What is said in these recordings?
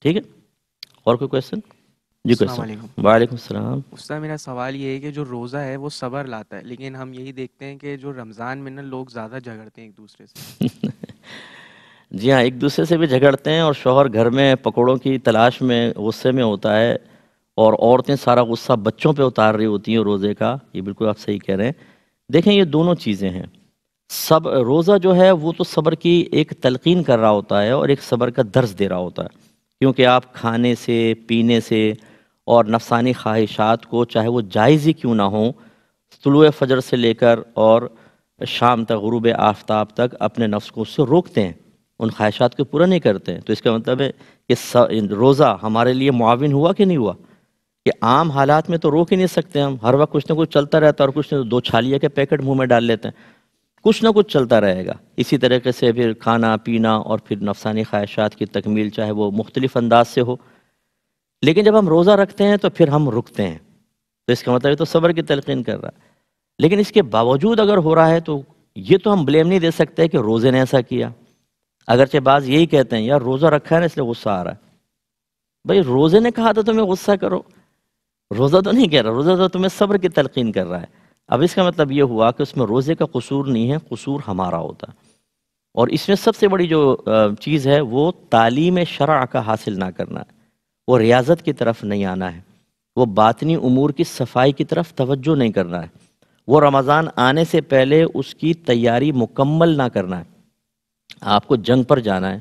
ٹھیک ہے، اور کوئی کویشچن؟ جی السلام کویشچن۔ علیکم وعلیکم السلام۔ استاد، میرا سوال یہ ہے کہ جو روزہ ہے وہ صبر لاتا ہے، لیکن ہم یہی دیکھتے ہیں کہ جو رمضان میں نا لوگ زیادہ جھگڑتے ہیں ایک دوسرے سے۔ جی ہاں، ایک دوسرے سے بھی جھگڑتے ہیں، اور شوہر گھر میں پکوڑوں کی تلاش میں غصے میں ہوتا ہے، اور عورتیں سارا غصہ بچوں پہ اتار رہی ہوتی ہیں روزے کا۔ یہ بالکل آپ صحیح کہہ رہے ہیں۔ دیکھیں یہ دونوں چیزیں ہیں، روزہ جو ہے وہ تو صبر کی ایک تلقین کر رہا ہوتا ہے اور ایک صبر کا درس دے رہا ہوتا ہے، کیونکہ آپ کھانے سے، پینے سے اور نفسانی خواہشات کو، چاہے وہ جائز ہی کیوں نہ ہوں، طلوع فجر سے لے کر اور شام تک، غروب آفتاب تک اپنے نفس کو اس سے روکتے ہیں، ان خواہشات کو پورا نہیں کرتے ہیں۔ تو اس کا مطلب ہے کہ روزہ ہمارے لیے معاون ہوا کہ نہیں ہوا؟ کہ عام حالات میں تو روک ہی نہیں سکتے ہم، ہر وقت کچھ نہ کچھ چلتا رہتا ہے، اور کچھ نہ دو چھالیے کے پیکٹ منہ میں ڈال لیتے ہیں، کچھ نہ کچھ چلتا رہے گا۔ اسی طریقے سے پھر کھانا پینا اور پھر نفسانی خواہشات کی تکمیل، چاہے وہ مختلف انداز سے ہو، لیکن جب ہم روزہ رکھتے ہیں تو پھر ہم رکتے ہیں، تو اس کا مطلب یہ تو صبر کی تلقین کر رہا ہے۔ لیکن اس کے باوجود اگر ہو رہا ہے تو یہ تو ہم بلیم نہیں دے سکتے کہ روزے نے ایسا کیا، اگرچہ بعض یہی کہتے ہیں یار روزہ رکھا ہے نا اس لیے غصہ آ رہا ہے۔ بھائی روزے نے کہا تھا تمہیں غصہ کرو، روزہ تو نہیں کہہ رہا، روزہ تو تمہیں صبر کی تلقین کر رہا ہے۔ اب اس کا مطلب یہ ہوا کہ اس میں روزے کا قصور نہیں ہے، قصور ہمارا ہوتا ہے۔ اور اس میں سب سے بڑی جو چیز ہے وہ تعلیم شرع کا حاصل نہ کرنا ہے، وہ ریاضت کی طرف نہیں آنا ہے، وہ باطنی امور کی صفائی کی طرف توجہ نہیں کرنا ہے، وہ رمضان آنے سے پہلے اس کی تیاری مکمل نہ کرنا ہے۔ آپ کو جنگ پر جانا ہے،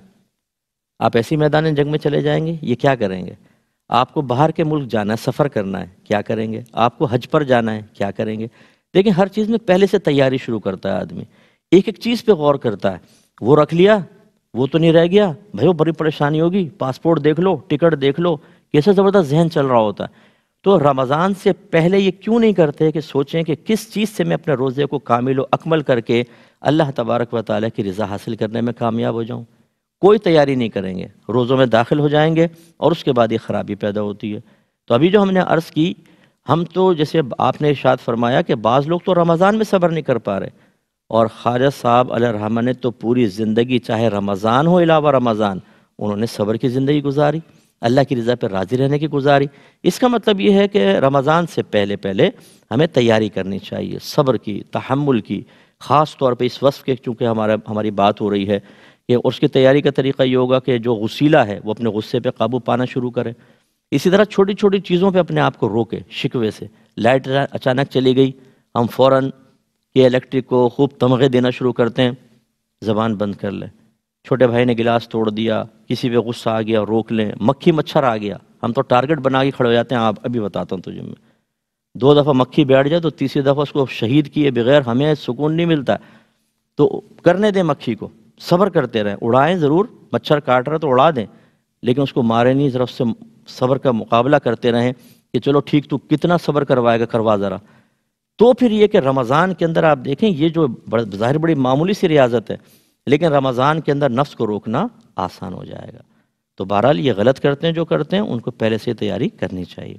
آپ ایسی میدان جنگ میں چلے جائیں گے، یہ کیا کریں گے؟ آپ کو باہر کے ملک جانا ہے، سفر کرنا ہے، کیا کریں گے؟ آپ کو حج پر جانا ہے، کیا کریں گے؟ لیکن ہر چیز میں پہلے سے تیاری شروع کرتا ہے آدمی، ایک ایک چیز پہ غور کرتا ہے۔ وہ رکھ لیا، وہ تو نہیں رہ گیا، بھائی وہ بڑی پریشانی ہوگی، پاسپورٹ دیکھ لو، ٹکٹ دیکھ لو، کیسے زبردست ذہن چل رہا ہوتا ہے۔ تو رمضان سے پہلے یہ کیوں نہیں کرتے کہ سوچیں کہ کس چیز سے میں اپنے روزے کو کامل و اکمل کر کے اللہ تبارک و تعالیٰ کی رضا حاصل کرنے میں کامیاب ہو جاؤں؟ کوئی تیاری نہیں کریں گے، روزوں میں داخل ہو جائیں گے اور اس کے بعد یہ خرابی پیدا ہوتی ہے۔ تو ابھی جو ہم نے عرض کی، ہم تو جیسے آپ نے ارشاد فرمایا کہ بعض لوگ تو رمضان میں صبر نہیں کر پا رہے، اور خواجہ صاحب علیہ الرحمہ نے تو پوری زندگی، چاہے رمضان ہو علاوہ رمضان، انہوں نے صبر کی زندگی گزاری، اللہ کی رضا پہ راضی رہنے کی گزاری۔ اس کا مطلب یہ ہے کہ رمضان سے پہلے پہلے ہمیں تیاری کرنی چاہیے، صبر کی، تحمل کی، خاص طور پہ اس وصف کے، چونکہ ہماری بات ہو رہی ہے کہ اس کی تیاری کا طریقہ یہ ہوگا کہ جو غسیلہ ہے وہ اپنے غصے پہ قابو پانا شروع کرے۔ اسی طرح چھوٹی چھوٹی چیزوں پہ اپنے آپ کو روکے، شکوے سے، لائٹ اچانک چلی گئی، ہم فوراً کہ الیکٹرک کو خوب تمغے دینا شروع کرتے ہیں، زبان بند کر لیں۔ چھوٹے بھائی نے گلاس توڑ دیا، کسی پہ غصہ آ گیا، روک لیں۔ مکھی مچھر آ گیا، ہم تو ٹارگٹ بنا کے کھڑے ہو جاتے ہیں۔ آپ ابھی بتاتا ہوں تجھے، میں 2 دفعہ مکھی بیٹھ جائے تو تیسری دفعہ اس کو شہید کیے بغیر ہمیں سکون نہیں ملتا۔ تو کرنے دیں مکھی کو، صبر کرتے رہیں، اڑائیں ضرور، مچھر کاٹ رہا تو اڑا دیں، لیکن اس کو مارے نہیں، ذرا اس سے صبر کا مقابلہ کرتے رہیں کہ چلو ٹھیک، تو کتنا صبر کروائے گا، کروا ذرا۔ تو پھر یہ کہ رمضان کے اندر آپ دیکھیں، یہ جو ظاہر بڑی معمولی سی ریاضت ہے، لیکن رمضان کے اندر نفس کو روکنا آسان ہو جائے گا۔ تو بہرحال یہ غلط کرتے ہیں جو کرتے ہیں، ان کو پہلے سے تیاری کرنی چاہیے۔